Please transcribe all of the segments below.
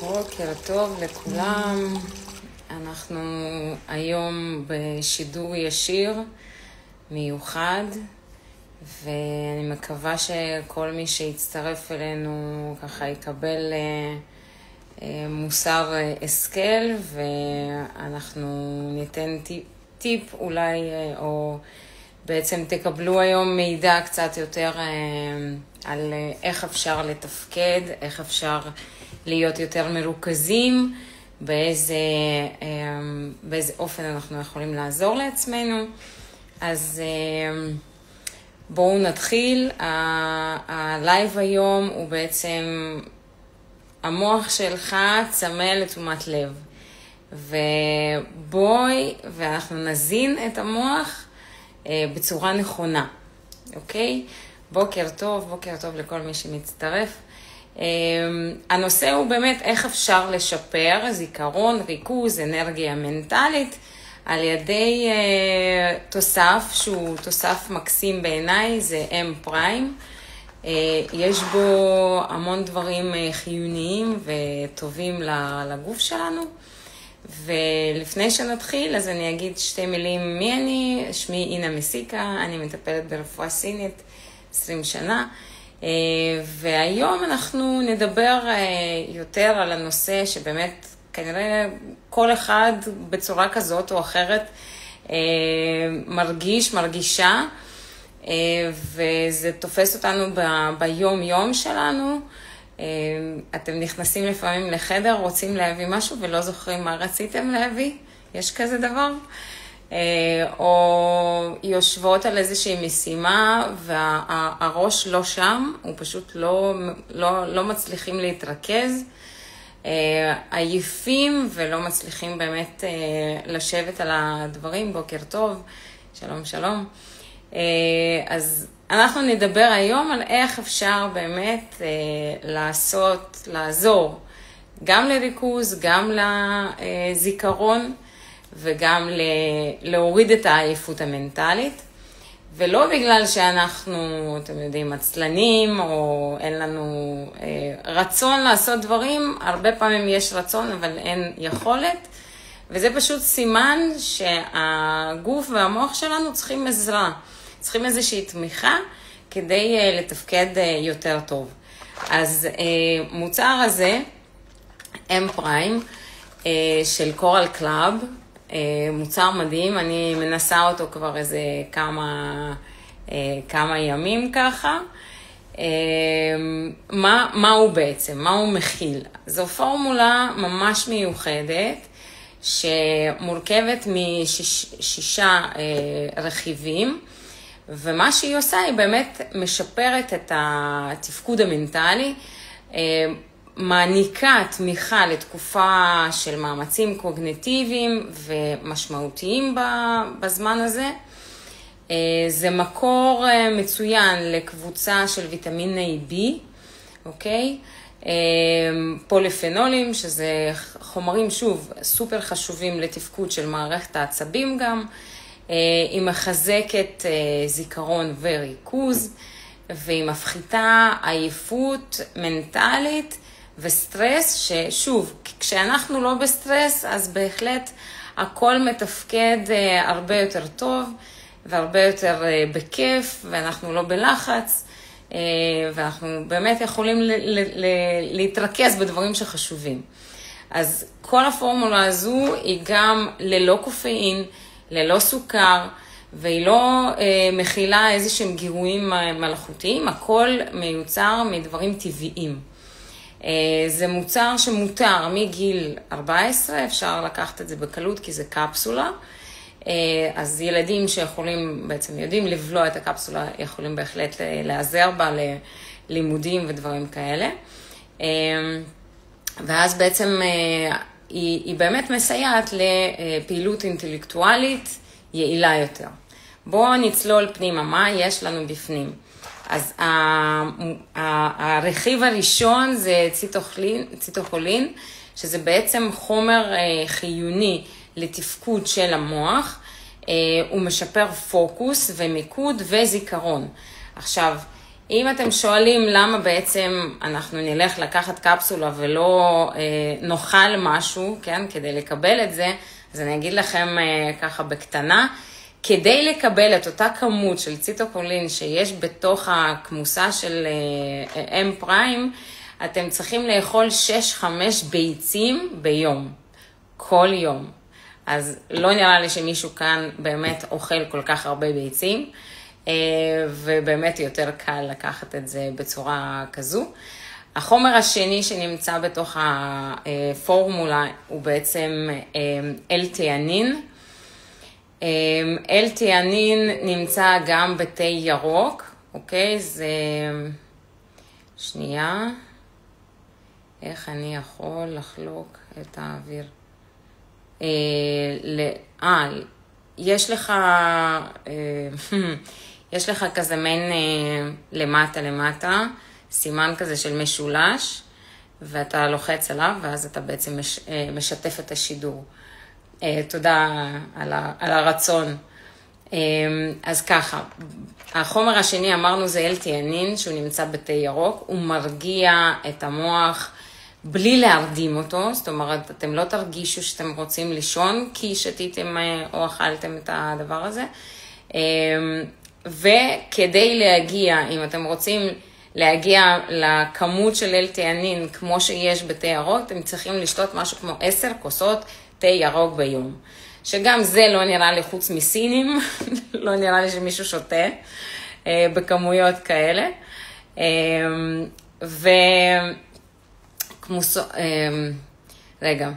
בוקר טוב לכולם. אנחנו היום בשידור ישיר מיוחד, ואני מקווה שכל מי שיצטרף אלינו ככה יקבל מוסר השכל, ואנחנו ניתן טיפ אולי, או בעצם תקבלו היום מידע קצת יותר על איך אפשר לתפקד, איך אפשר להיות יותר מרוכזים, באיזה אופן אנחנו יכולים לעזור לעצמנו. אז בואו נתחיל. הלייב היום הוא בעצם המוח שלך צמא לתשומת לב, ואנחנו נזין את המוח בצורה נכונה, אוקיי? בוקר טוב לכל מי שמצטרף. הנושא הוא באמת איך אפשר לשפר זיכרון, ריכוז, אנרגיה מנטלית, על ידי תוסף שהוא תוסף מקסים בעיניי, זה M פריים. יש בו המון דברים חיוניים וטובים לגוף שלנו. ולפני שנתחיל, אז אני אגיד שתי מילים מי אני. שמי אינה מסיקה, אני מטפלת ברפואה סינית 20 שנה. והיום אנחנו נדבר יותר על הנושא שבאמת כנראה כל אחד בצורה כזאת או אחרת מרגישה, וזה תופס אותנו ביום יום שלנו. אתם נכנסים לפעמים לחדר, רוצים להביא משהו ולא זוכרים מה רציתם להביא, יש כזה דבר? או יושבות על איזושהי משימה והראש לא שם, הוא פשוט לא מצליחים להתרכז, עייפים ולא מצליחים באמת לשבת על הדברים. בוקר טוב, שלום. אז אנחנו נדבר היום על איך אפשר באמת לעזור גם לריכוז, גם לזיכרון, וגם להוריד את העייפות המנטלית, ולא בגלל שאנחנו, אתם יודעים, עצלנים, או אין לנו רצון לעשות דברים. הרבה פעמים יש רצון, אבל אין יכולת, וזה פשוט סימן שהגוף והמוח שלנו צריכים עזרה, צריכים איזושהי תמיכה, כדי לתפקד יותר טוב. אז מוצר הזה, M פריים, של קורל קלאב, מוצר מדהים, אני מנסה אותו כבר איזה כמה ימים ככה. מה הוא בעצם? מה הוא מכיל? זו פורמולה ממש מיוחדת, שמורכבת משישה רכיבים, ומה שהיא עושה היא באמת משפרת את התפקוד המנטלי, מעניקה תמיכה לתקופה של מאמצים קוגניטיביים ומשמעותיים בזמן הזה. זה מקור מצוין לקבוצה של ויטמיני B, אוקיי? פוליפנולים, שזה חומרים שוב סופר חשובים לתפקוד של מערכת העצבים גם. היא מחזקת זיכרון וריכוז, והיא מפחיתה עייפות מנטלית וסטרס, ששוב, כשאנחנו לא בסטרס, אז בהחלט הכל מתפקד הרבה יותר טוב, והרבה יותר בכיף, ואנחנו לא בלחץ, ואנחנו באמת יכולים להתרכז בדברים שחשובים. אז כל הפורמולה הזו היא גם ללא קופאין, ללא סוכר, והיא לא מכילה איזשהם גירויים מלאכותיים, הכל מיוצר מדברים טבעיים. זה מוצר שמותר מגיל 14, אפשר לקחת את זה בקלות כי זה קפסולה, אז ילדים שיכולים, בעצם יודעים לבלוע את הקפסולה, יכולים בהחלט לעזר בה ללימודים ודברים כאלה. ואז בעצם היא באמת מסייעת לפעילות אינטלקטואלית יעילה יותר. בואו נצלול פנימה, מה יש לנו בפנים? אז הרכיב הראשון זה ציטוכולין, שזה בעצם חומר חיוני לתפקוד של המוח. הוא משפר פוקוס ומיקוד וזיכרון. עכשיו, אם אתם שואלים למה בעצם אנחנו נלך לקחת קפסולה ולא נאכל משהו, כן, כדי לקבל את זה, אז אני אגיד לכם ככה בקטנה, כדי לקבל את אותה כמות של ציטוקולין שיש בתוך הכמוסה של M פריים, אתם צריכים לאכול 6-5 ביצים ביום, כל יום. אז לא נראה לי שמישהו כאן באמת אוכל כל כך הרבה ביצים, ובאמת יותר קל לקחת את זה בצורה כזו. החומר השני שנמצא בתוך הפורמולה הוא בעצם L-תיאנין. L-תיאנין נמצא גם בתה ירוק, אוקיי? זה... שנייה. איך אני יכול לחלוק את האוויר? יש לך כזה מין למטה, סימן כזה של משולש, ואתה לוחץ עליו, ואז אתה בעצם משתף את השידור. תודה על הרצון. אז ככה, החומר השני אמרנו זה L-תיאנין, שהוא נמצא בתה ירוק, הוא מרגיע את המוח בלי להרדים אותו, זאת אומרת, אתם לא תרגישו שאתם רוצים לישון, כי שתיתם או אכלתם את הדבר הזה. וכדי להגיע, אם אתם רוצים להגיע לכמות של L-תיאנין כמו שיש בתה ירוק, אתם צריכים לשתות משהו כמו 10 כוסות תה ירוק ביום. שגם זה לא נראה לי חוץ מסינים, לא נראה לי שמישהו שותה בכמויות כאלה. רגע,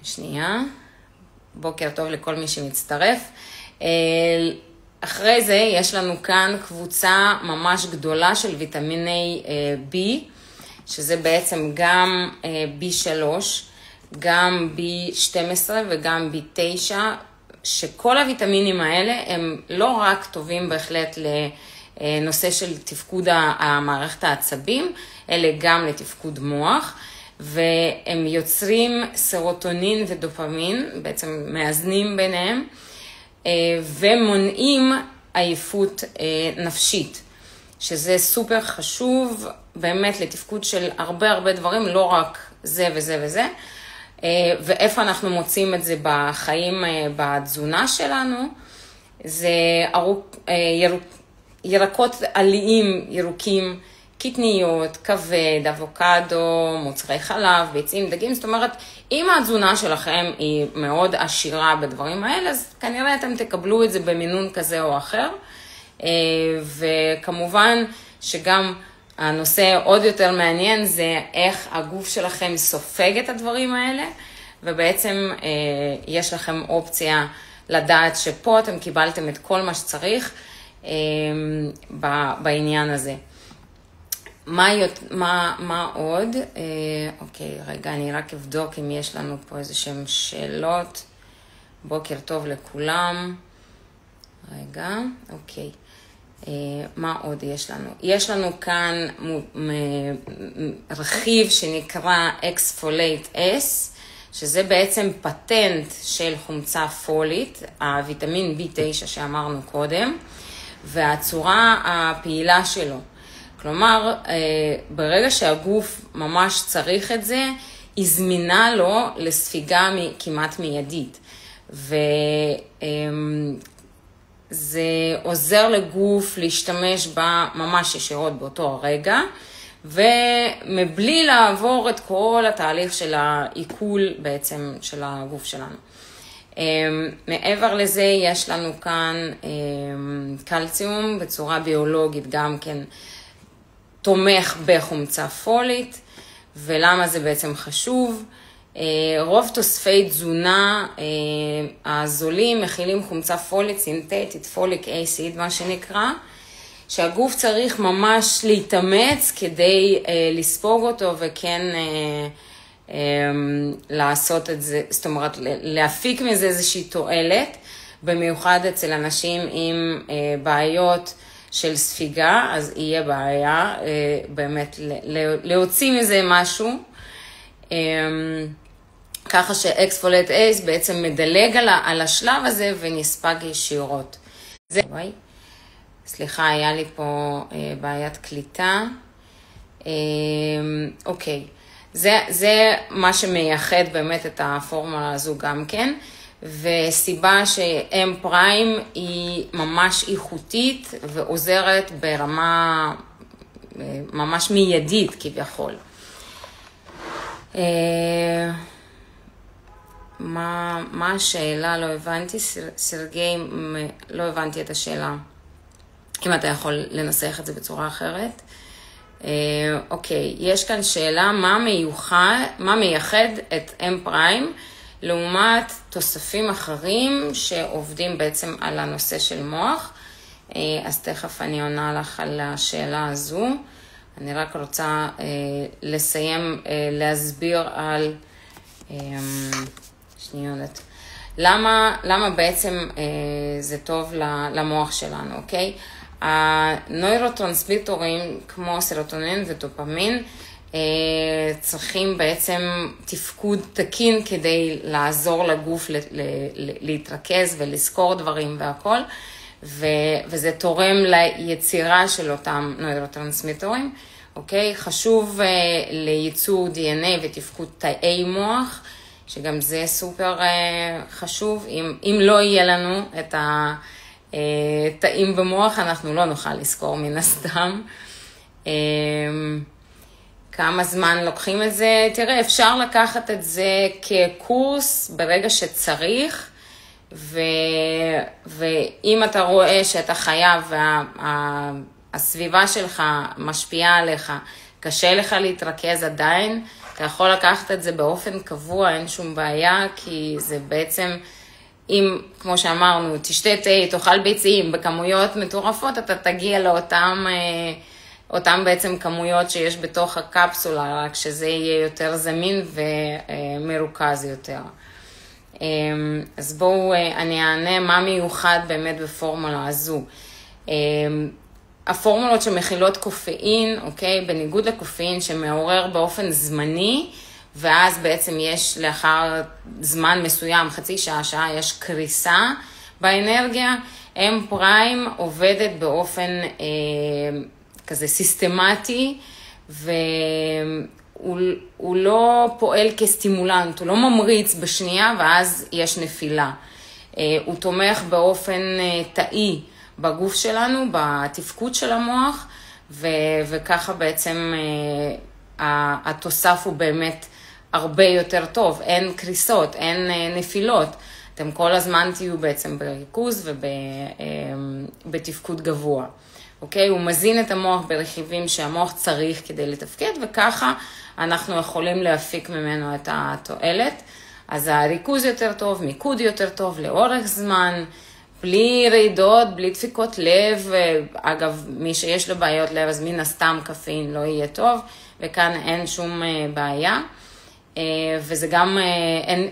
שנייה, בוקר טוב לכל מי שמצטרף. אחרי זה יש לנו כאן קבוצה ממש גדולה של ויטמיני B, שזה בעצם גם B3, גם B12 וגם B9, שכל הוויטמינים האלה הם לא רק טובים בהחלט לנושא של תפקוד המערכת העצבים, אלא גם לתפקוד מוח, והם יוצרים סרוטונין ודופמין, בעצם מאזנים ביניהם, ומונעים עייפות נפשית, שזה סופר חשוב באמת לתפקוד של הרבה דברים, לא רק זה וזה וזה, ואיפה אנחנו מוצאים את זה בחיים, בתזונה שלנו, זה ירקות עליים, ירוקים, קטניות, כבד, אבוקדו, מוצרי חלב, ביצים, דגים, זאת אומרת, אם התזונה שלכם היא מאוד עשירה בדברים האלה, אז כנראה אתם תקבלו את זה במינון כזה או אחר, וכמובן שגם הנושא עוד יותר מעניין זה איך הגוף שלכם סופג את הדברים האלה, ובעצם יש לכם אופציה לדעת שפה אתם קיבלתם את כל מה שצריך בעניין הזה. מה עוד? אוקיי, רגע, אני רק אבדוק אם יש לנו פה איזה שהן שאלות. בוקר טוב לכולם. רגע, אוקיי. מה עוד יש לנו? יש לנו כאן רכיב שנקרא Exfoliate S, שזה בעצם פטנט של חומצה פולית, הוויטמין B9 שאמרנו קודם, והצורה הפעילה שלו. כלומר, ברגע שהגוף ממש צריך את זה, היא זמינה לו לספיגה כמעט מיידית. זה עוזר לגוף להשתמש בה ממש ישירות באותו הרגע, ומבלי לעבור את כל התהליך של העיכול בעצם של הגוף שלנו. מעבר לזה יש לנו כאן קלציום בצורה ביולוגית גם כן תומך בחומצה פולית, ולמה זה בעצם חשוב? רוב תוספי תזונה הזולים מכילים חומצה פולית סינתטית, פוליק אסיד מה שנקרא, שהגוף צריך ממש להתאמץ כדי לספוג אותו וכן לעשות את זה, זאת אומרת להפיק מזה איזושהי תועלת, במיוחד אצל אנשים עם בעיות של ספיגה, אז יהיה בעיה באמת להוציא מזה משהו, ככה שאקספולט אייס בעצם מדלג על השלב הזה ונספג ישירות. סליחה, היה לי פה בעיית קליטה. אוקיי, זה מה שמייחד באמת את הפורמולה הזו גם כן, וסיבה ש-M פריים היא ממש איכותית ועוזרת ברמה ממש מיידית כביכול. מה השאלה? לא הבנתי, סרגי, לא הבנתי את השאלה. אם אתה יכול לנסח את זה בצורה אחרת. אוקיי, יש כאן שאלה, מה מייחד את M פריים לעומת תוספים אחרים שעובדים בעצם על הנושא של מוח. אז תכף אני עונה לך על השאלה הזו. אני רק רוצה לסיים להסביר על שניונת. למה בעצם זה טוב למוח שלנו, אוקיי? הנוירוטרנסמיטורים כמו סרוטונין ודופמין צריכים בעצם תפקוד תקין כדי לעזור לגוף להתרכז ולזכור דברים והכל, וזה תורם ליצירה של אותם נוירוטרנסמיטורים, אוקיי? חשוב לייצור DNA ותפקוד תאי מוח, שגם זה סופר חשוב. אם לא יהיה לנו את התאים במוח, אנחנו לא נוכל לזכור מן הסתם. כמה זמן לוקחים את זה? תראה, אפשר לקחת את זה כקורס ברגע שצריך, ואם אתה רואה שאתה חייב והסביבה שלך משפיעה עליך, קשה לך להתרכז עדיין, אתה יכול לקחת את זה באופן קבוע, אין שום בעיה, כי זה בעצם, אם, כמו שאמרנו, תשתה תה, תאכל ביצים בכמויות מטורפות, אתה תגיע אותם בעצם כמויות שיש בתוך הקפסולה, רק שזה יהיה יותר זמין ומרוכז יותר. אז בואו אני אענה מה מיוחד באמת בפורמולה הזו. הפורמולות שמכילות קופאין, אוקיי, בניגוד לקופאין שמעורר באופן זמני, ואז בעצם יש לאחר זמן מסוים, חצי שעה, שעה, יש קריסה באנרגיה. M פריים עובדת באופן כזה סיסטמטי, והוא לא פועל כסטימולנט, הוא לא ממריץ בשנייה ואז יש נפילה. הוא תומך באופן תאי בגוף שלנו, בתפקוד של המוח, וככה בעצם התוסף הוא באמת הרבה יותר טוב, אין קריסות, אין נפילות. אתם כל הזמן תהיו בעצם בריכוז ובתפקוד גבוה. אוקיי? הוא מזין את המוח ברכיבים שהמוח צריך כדי לתפקד, וככה אנחנו יכולים להפיק ממנו את התועלת. אז הריכוז יותר טוב, מיקוד יותר טוב, לאורך זמן, בלי רעידות, בלי דפיקות לב. אגב, מי שיש לו בעיות לב, אז מן הסתם קפאין לא יהיה טוב, וכאן אין שום בעיה. וזה גם,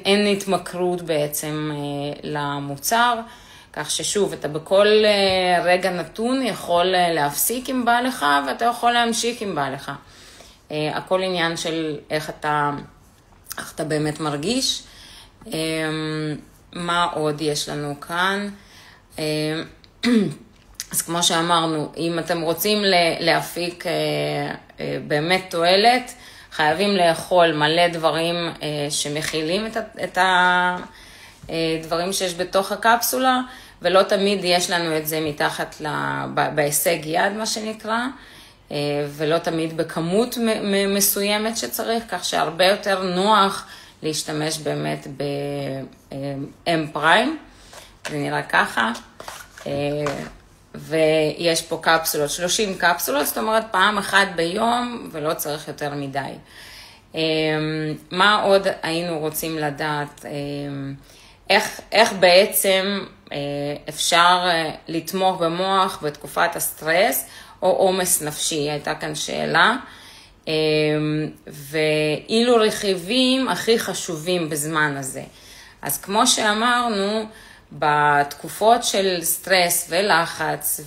אין התמכרות בעצם למוצר, כך ששוב, אתה בכל רגע נתון יכול להפסיק אם בא לך, ואתה יכול להמשיך אם בא לך. הכל עניין של איך אתה באמת מרגיש. מה עוד יש לנו כאן? אז כמו שאמרנו, אם אתם רוצים להפיק באמת תועלת, חייבים לאכול מלא דברים שמכילים את הדברים שיש בתוך הקפסולה, ולא תמיד יש לנו את זה מתחת בהישג יד, מה שנקרא, ולא תמיד בכמות מסוימת שצריך, כך שהרבה יותר נוח להשתמש באמת ב-M פריים. זה נראה ככה. ויש פה קפסולות, 30 קפסולות, זאת אומרת פעם אחת ביום, ולא צריך יותר מדי. מה עוד היינו רוצים לדעת? איך בעצם אפשר לתמוך במוח בתקופת הסטרס, או עומס נפשי? הייתה כאן שאלה. ואילו רכיבים הכי חשובים בזמן הזה. אז כמו שאמרנו, בתקופות של סטרס ולחץ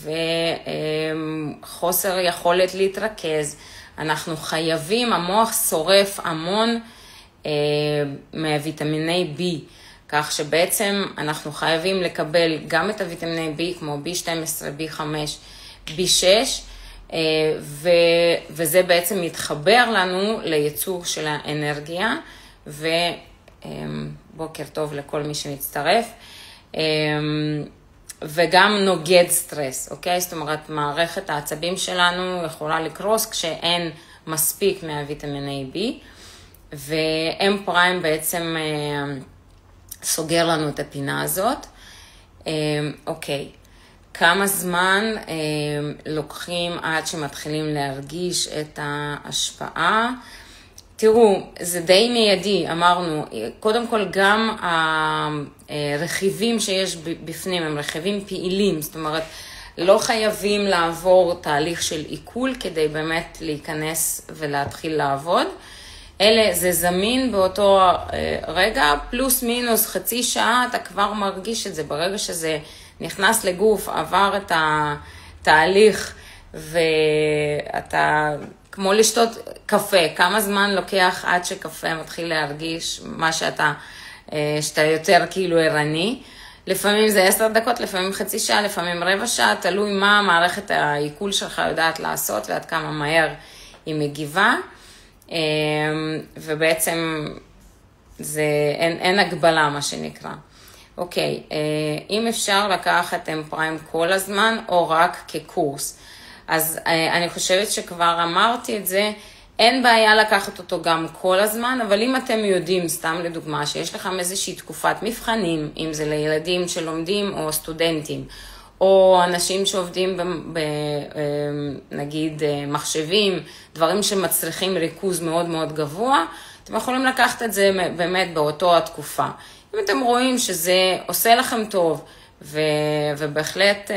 וחוסר יכולת להתרכז, אנחנו חייבים, המוח שורף המון מוויטמיני B, כך שבעצם אנחנו חייבים לקבל גם את הוויטמיני B כמו B12, B5, B6, וזה בעצם מתחבר לנו לייצור של האנרגיה, ובוקר טוב לכל מי שמצטרף, וגם נוגד סטרס, אוקיי? זאת אומרת, מערכת העצבים שלנו יכולה לקרוס כשאין מספיק מהוויטמין A, B, ו-M פריים בעצם סוגר לנו את הפינה הזאת. אוקיי, כמה זמן לוקחים עד שמתחילים להרגיש את ההשפעה? תראו, זה די מיידי, אמרנו, קודם כל גם הרכיבים שיש בפנים הם רכיבים פעילים, זאת אומרת, לא חייבים לעבור תהליך של עיכול כדי באמת להיכנס ולהתחיל לעבוד, זה זמין באותו רגע, פלוס מינוס חצי שעה, אתה כבר מרגיש את זה, ברגע שזה נכנס לגוף, עבר את התהליך, ואתה כמו לשתות קפה, כמה זמן לוקח עד שקפה מתחיל להרגיש מה שאתה יותר כאילו ערני, לפעמים זה 10 דקות, לפעמים חצי שעה, לפעמים רבע שעה, תלוי מה מערכת העיכול שלך יודעת לעשות, ועד כמה מהר היא מגיבה, ובעצם אין הגבלה מה שנקרא. אוקיי, אם אפשר לקחת M פריים כל הזמן או רק כקורס, אז אני חושבת שכבר אמרתי את זה, אין בעיה לקחת אותו גם כל הזמן, אבל אם אתם יודעים, סתם לדוגמה, שיש לכם איזושהי תקופת מבחנים, אם זה לילדים שלומדים או סטודנטים, או אנשים שעובדים נגיד מחשבים, דברים שמצריכים ריכוז מאוד מאוד גבוה, אתם יכולים לקחת את זה באמת באותו התקופה. אם אתם רואים שזה עושה לכם טוב, ובהחלט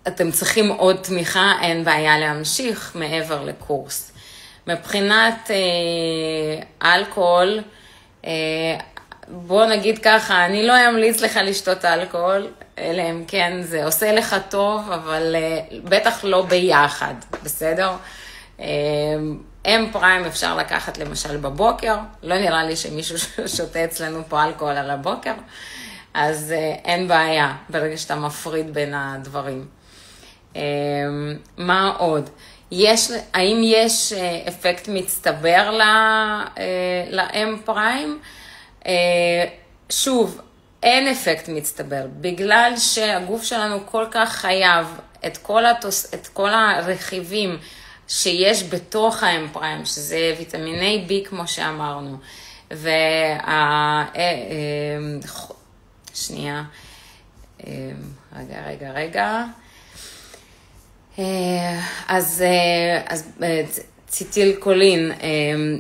אתם צריכים עוד תמיכה, אין בעיה להמשיך מעבר לקורס. מבחינת אלכוהול, בוא נגיד ככה, אני לא אמליץ לך לשתות אלכוהול, אלא אם כן זה עושה לך טוב, אבל בטח לא ביחד, בסדר? M פריים אפשר לקחת למשל בבוקר, לא נראה לי שמישהו שותה אצלנו פה אלכוהול על הבוקר, אז אין בעיה ברגע שאתה מפריד בין הדברים. מה עוד? האם יש אפקט מצטבר ל-M פריים? שוב, אין אפקט מצטבר, בגלל שהגוף שלנו כל כך חייב את כל הרכיבים שיש בתוך ה-M פריים, שזה ויטמיני B כמו שאמרנו, שנייה, רגע. אז ציטילקולין,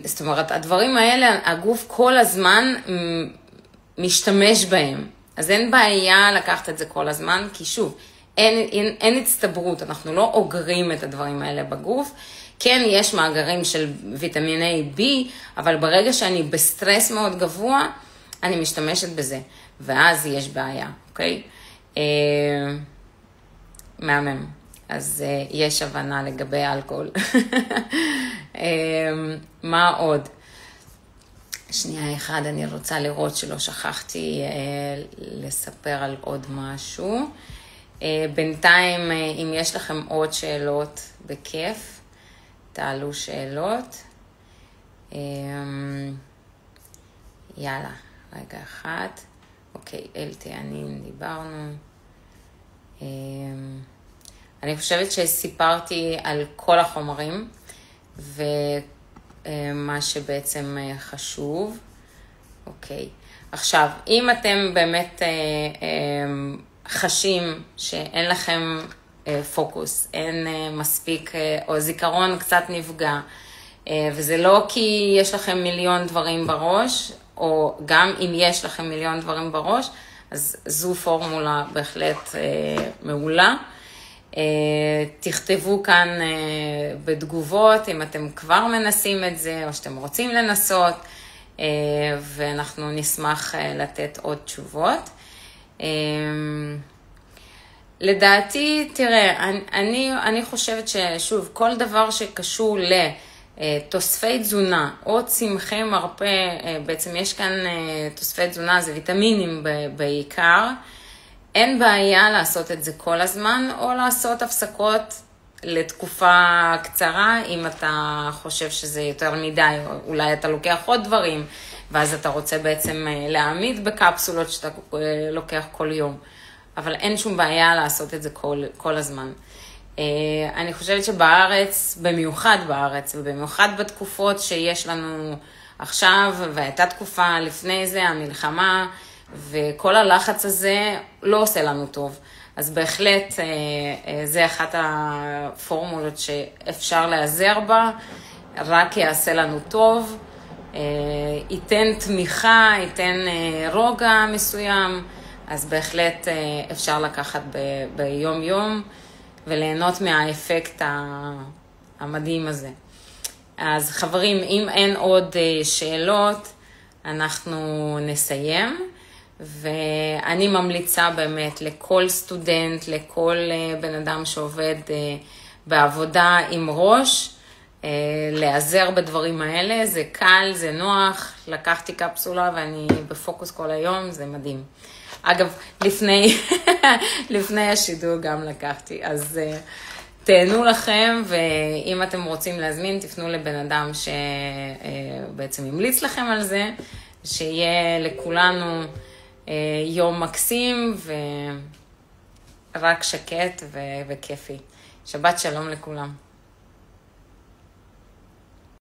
זאת אומרת, הדברים האלה, הגוף כל הזמן משתמש בהם. אז אין בעיה לקחת את זה כל הזמן, כי שוב, אין הצטברות, אנחנו לא אוגרים את הדברים האלה בגוף. כן, יש מאגרים של ויטמיני B, אבל ברגע שאני בסטרס מאוד גבוה, אני משתמשת בזה, ואז יש בעיה, אוקיי? מהמם. אז יש הבנה לגבי אלכוהול. מה עוד? שנייה אחד, אני רוצה לראות שלא שכחתי לספר על עוד משהו. בינתיים, אם יש לכם עוד שאלות בכיף, תעלו שאלות. יאללה, רגע אחד. אוקיי, LTNים דיברנו. אני חושבת שסיפרתי על כל החומרים, ומה שבעצם חשוב. אוקיי. עכשיו, אם אתם באמת חשים שאין לכם פוקוס, אין מספיק, או זיכרון קצת נפגע, וזה לא כי יש לכם מיליון דברים בראש, או גם אם יש לכם מיליון דברים בראש, אז זו פורמולה בהחלט מעולה. תכתבו כאן בתגובות אם אתם כבר מנסים את זה, או שאתם רוצים לנסות, ואנחנו נשמח לתת עוד תשובות. לדעתי, תראה, אני חושבת ששוב, כל דבר שקשור לתוספי תזונה או צמחי מרפא, בעצם יש כאן תוספי תזונה, זה ויטמינים בעיקר, אין בעיה לעשות את זה כל הזמן, או לעשות הפסקות לתקופה קצרה, אם אתה חושב שזה יותר מדי, או אולי אתה לוקח עוד דברים, ואז אתה רוצה בעצם להעמיד בקפסולות שאתה לוקח כל יום. אבל אין שום בעיה לעשות את זה כל הזמן. אני חושבת שבארץ, במיוחד בארץ, ובמיוחד בתקופות שיש לנו עכשיו, והייתה תקופה לפני זה, המלחמה, וכל הלחץ הזה לא עושה לנו טוב. אז בהחלט זה אחת הפורמולות שאפשר להיעזר בה, רק יעשה לנו טוב, ייתן תמיכה, ייתן רוגע מסוים, אז בהחלט אפשר לקחת ביום יום וליהנות מהאפקט המדהים הזה. אז חברים, אם אין עוד שאלות, אנחנו נסיים. ואני ממליצה באמת לכל סטודנט, לכל בן אדם שעובד בעבודה עם ראש, להיעזר בדברים האלה. זה קל, זה נוח, לקחתי קפסולה ואני בפוקוס כל היום, זה מדהים. אגב, לפני השידור גם לקחתי, אז תהנו לכם, ואם אתם רוצים להזמין, תפנו לבן אדם שבעצם ימליץ לכם על זה, שיהיה לכולנו יום מקסים ורק שקט וכיפי. שבת שלום לכולם.